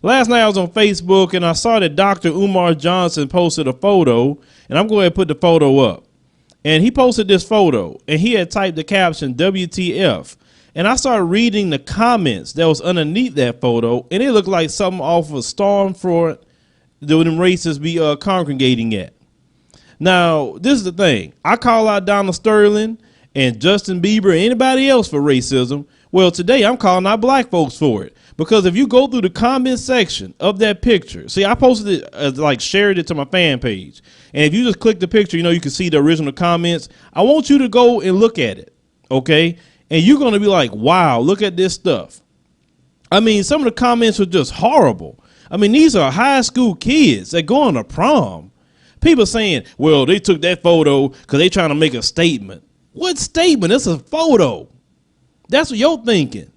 Last night I was on Facebook and I saw that Dr. Umar Johnson posted a photo, and I'm going to put the photo up. And he posted this photo and he had typed the caption WTF. And I started reading the comments that was underneath that photo, and it looked like something off of Stormfront that them racists be congregating at. Now, this is the thing. I call out Donald Sterling and Justin Bieber and anybody else for racism. Well, today I'm calling out black folks for it. Because if you go through the comment section of that picture, see, I posted it, shared it to my fan page. And if you just click the picture, you can see the original comments. I want you to go and look at it, okay? And you're going to be like, wow, look at this stuff. I mean, some of the comments are just horrible. I mean, these are high school kids that go on to prom. People saying, well, they took that photo because they trying to make a statement. What statement? It's a photo. That's what you're thinking.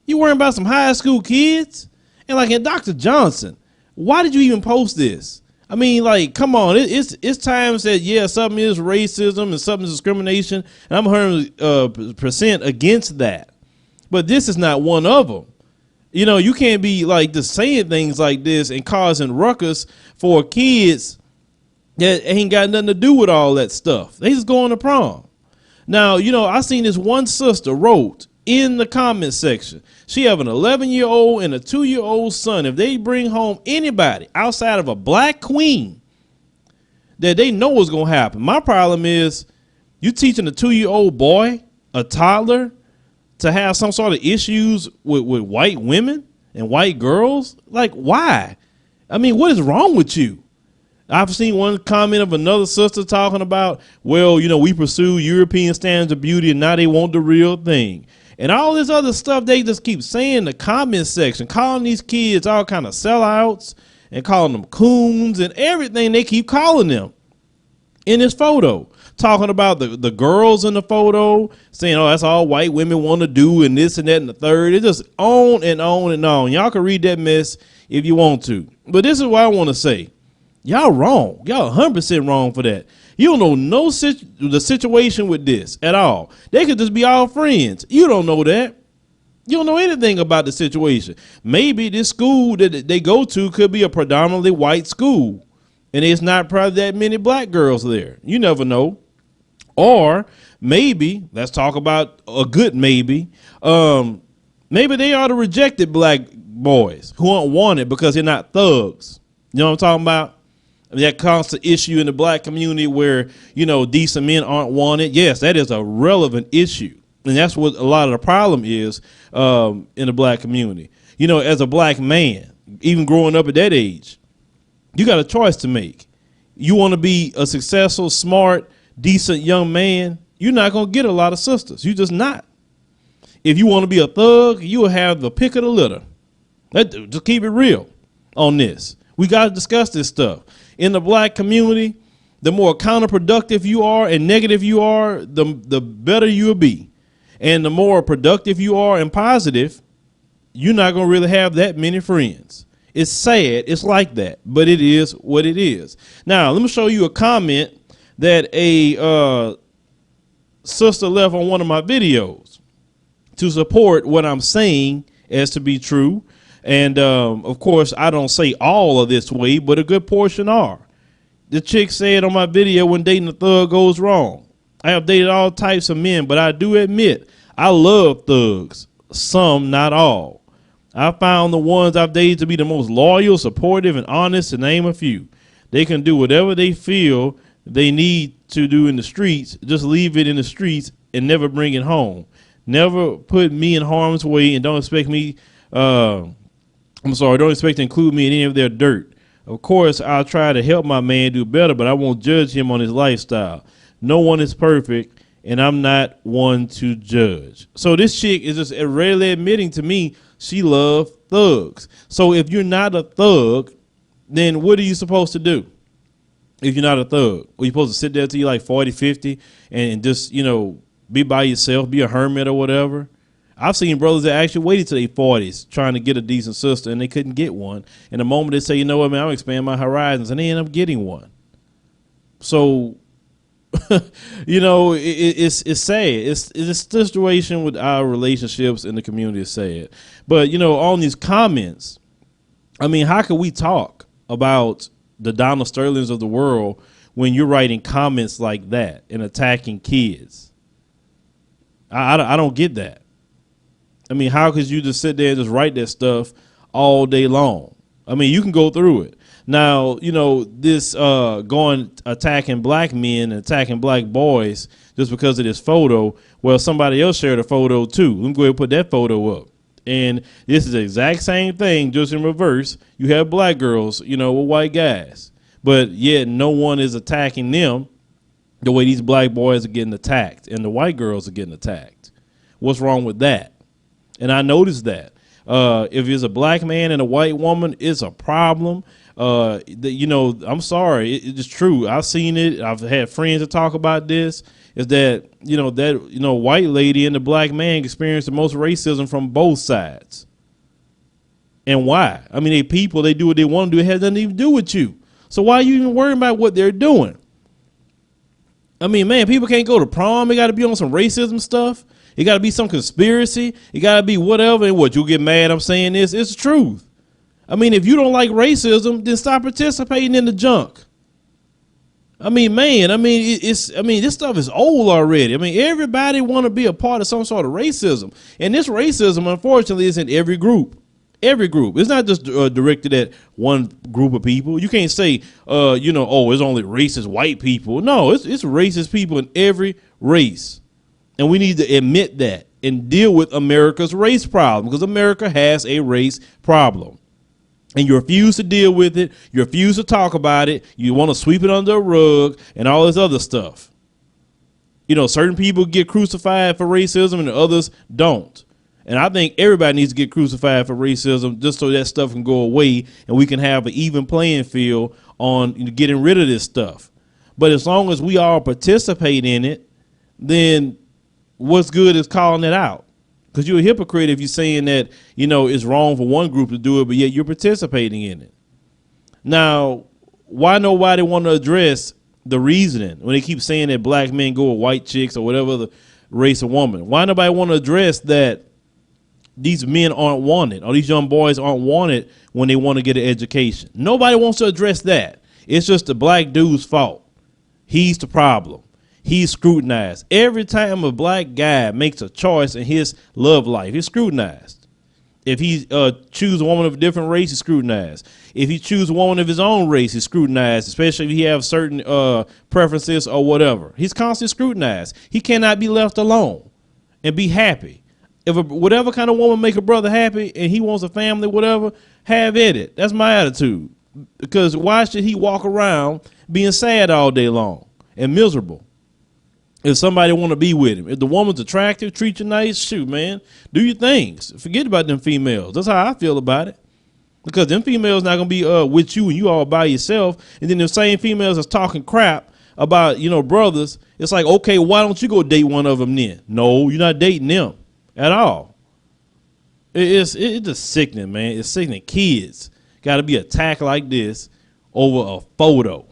You worrying about some high school kids? And in Dr. Johnson, why did you even post this? I mean, come on, it's times that, yeah, something is racism and something is discrimination, and I'm 100% against that. But this is not one of them. You can't be just saying things like this and causing ruckus for kids that ain't got nothing to do with all that stuff. They just going to prom. Now, I seen this one sister wrote in the comment section, she have an 11-year-old and a 2-year-old son. If they bring home anybody outside of a black queen, that they know what's going to happen. My problem is you teaching a 2-year-old boy, a toddler, to have some sort of issues with white women and white girls. Why? I mean, what is wrong with you? I've seen one comment of another sister talking about, well, we pursue European standards of beauty and now they want the real thing. And all this other stuff they just keep saying in the comment section, calling these kids all kind of sellouts and calling them coons and everything they keep calling them in this photo. Talking about the girls in the photo, saying, oh, that's all white women want to do and this and that and the third. It's just on and on and on. Y'all can read that mess if you want to. But this is what I want to say. Y'all wrong. Y'all 100% wrong for that. You don't know the situation with this at all. They could just be all friends. You don't know that. You don't know anything about the situation. Maybe this school that they go to could be a predominantly white school, and there's not probably that many black girls there. You never know. Or maybe, let's talk about a good maybe, maybe they are the rejected black boys who aren't wanted because they're not thugs. You know what I'm talking about? That constant issue in the black community where, decent men aren't wanted. Yes, that is a relevant issue. And that's what a lot of the problem is in the black community. As a black man, even growing up at that age, you got a choice to make. You want to be a successful, smart, decent young man, you're not going to get a lot of sisters. You're just not. If you want to be a thug, you will have the pick of the litter. Just keep it real on this. We got to discuss this stuff. In the black community, the more counterproductive you are and negative you are, the better you'll be. And the more productive you are and positive, you're not going to really have that many friends. It's sad. It's like that, but it is what it is. Now, let me show you a comment that a sister left on one of my videos to support what I'm saying as to be true. And, of course, I don't say all of this way, but a good portion are. The chick said on my video, when dating a thug goes wrong. I have dated all types of men, but I do admit I love thugs. Some, not all. I found the ones I've dated to be the most loyal, supportive, and honest, to name a few. They can do whatever they feel they need to do in the streets. Just leave it in the streets and never bring it home. Never put me in harm's way, and don't expect to include me in any of their dirt. Of course, I'll try to help my man do better, but I won't judge him on his lifestyle. No one is perfect, and I'm not one to judge. So this chick is just rarely admitting to me she loves thugs. So if you're not a thug, then what are you supposed to do? If you're not a thug, are you supposed to sit there till you're like 40, 50 and just, be by yourself, be a hermit or whatever? I've seen brothers that actually waited to their 40s trying to get a decent sister and they couldn't get one. And the moment they say, you know what, man, I'll expand my horizons, and they end up getting one. So, it's sad. It's a situation with our relationships in the community is sad. But, on these comments, I mean, how can we talk about the Donald Sterlings of the world when you're writing comments like that and attacking kids? I don't get that. I mean, how could you just sit there and just write that stuff all day long? I mean, you can go through it. Now, you know, this going attacking black men and attacking black boys just because of this photo. Well, somebody else shared a photo too. Let me go ahead and put that photo up. And this is the exact same thing, just in reverse. You have black girls, you know, with white guys. But yet no one is attacking them the way these black boys are getting attacked and the white girls are getting attacked. What's wrong with that? And I noticed that. If it's a black man and a white woman, it's a problem. You know, I'm sorry, it's true. I've seen it. I've had friends that talk about this. Is that white lady and the black man experience the most racism from both sides. And why? I mean, they people, they do what they want to do. It has nothing to even do with you. So why are you even worrying about what they're doing? I mean, man, people can't go to prom. They got to be on some racism stuff. It got to be some conspiracy. It got to be whatever. And what, you'll get mad I'm saying this? It's the truth. I mean, if you don't like racism, then stop participating in the junk. I mean, man, this stuff is old already. I mean, everybody want to be a part of some sort of racism. And this racism, unfortunately, is in every group. Every group. It's not just directed at one group of people. You can't say, oh, it's only racist white people. No, it's racist people in every race. And we need to admit that and deal with America's race problem, because America has a race problem. And you refuse to deal with it. You refuse to talk about it. You want to sweep it under a rug and all this other stuff. You know, certain people get crucified for racism and others don't. And I think everybody needs to get crucified for racism just so that stuff can go away and we can have an even playing field on getting rid of this stuff. But as long as we all participate in it, then what's good is calling it out. Because you're a hypocrite if you're saying that, it's wrong for one group to do it, but yet you're participating in it. Now, why nobody want to address the reasoning when they keep saying that black men go with white chicks or whatever the race of woman? Why nobody want to address that these men aren't wanted or these young boys aren't wanted when they want to get an education? Nobody wants to address that. It's just the black dude's fault. He's the problem. He's scrutinized. Every time a black guy makes a choice in his love life, he's scrutinized. If he chooses a woman of a different race, he's scrutinized. If he chooses a woman of his own race, he's scrutinized, especially if he has certain preferences or whatever. He's constantly scrutinized. He cannot be left alone and be happy. If whatever kind of woman make a brother happy and he wants a family, whatever, have at it. That's my attitude. Because why should he walk around being sad all day long and miserable? If somebody want to be with him, if the woman's attractive, treat you nice, shoot, man, do your things. Forget about them females. That's how I feel about it. Because them females not going to be with you and you all by yourself. And then the same females is talking crap about, brothers. It's like, okay, why don't you go date one of them then? No, you're not dating them at all. It's just sickening, man. It's sickening. Kids got to be attacked like this over a photo.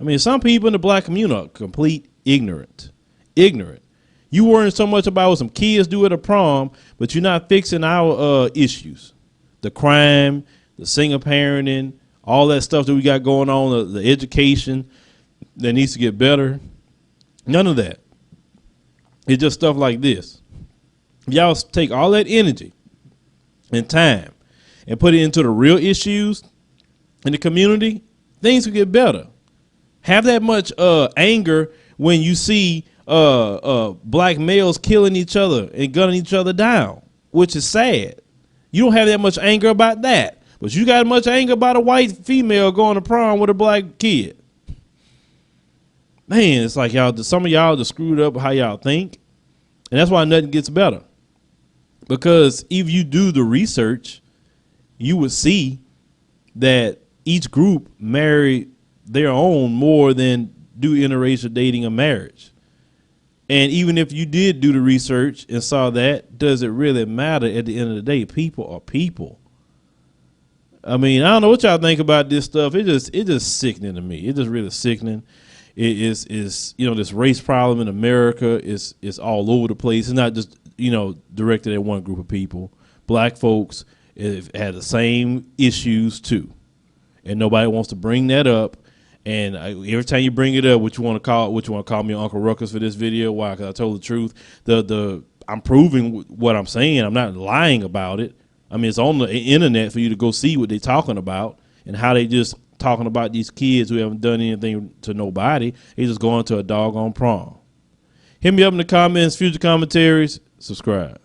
I mean, some people in the black community are complete ignorant. You worrying so much about what some kids do at a prom, but you're not fixing our issues. The crime, the single parenting, all that stuff that we got going on, the education that needs to get better. None of that. It's just stuff like this. If y'all take all that energy and time and put it into the real issues in the community, things will get better. Have that much anger when you see black males killing each other and gunning each other down, which is sad. You don't have that much anger about that, but you got much anger about a white female going to prom with a black kid. Man, it's like some of y'all just screwed up how y'all think, and that's why nothing gets better. Because if you do the research, you would see that each group married their own more than do interracial dating or marriage. And even if you did do the research and saw that, does it really matter at the end of the day? People are people. I mean, I don't know what y'all think about this stuff. It's just sickening to me. It's just really sickening. It is this race problem in America is all over the place. It's not just, directed at one group of people. Black folks, It had the same issues too, and nobody wants to bring that up. And every time you bring it up, what you want to call me Uncle Ruckus for this video? Why? Because I told the truth. I'm proving what I'm saying. I'm not lying about it. I mean, it's on the internet for you to go see what they're talking about and how they just talking about these kids who haven't done anything to nobody. They just going to a doggone prom. Hit me up in the comments, future commentaries, subscribe.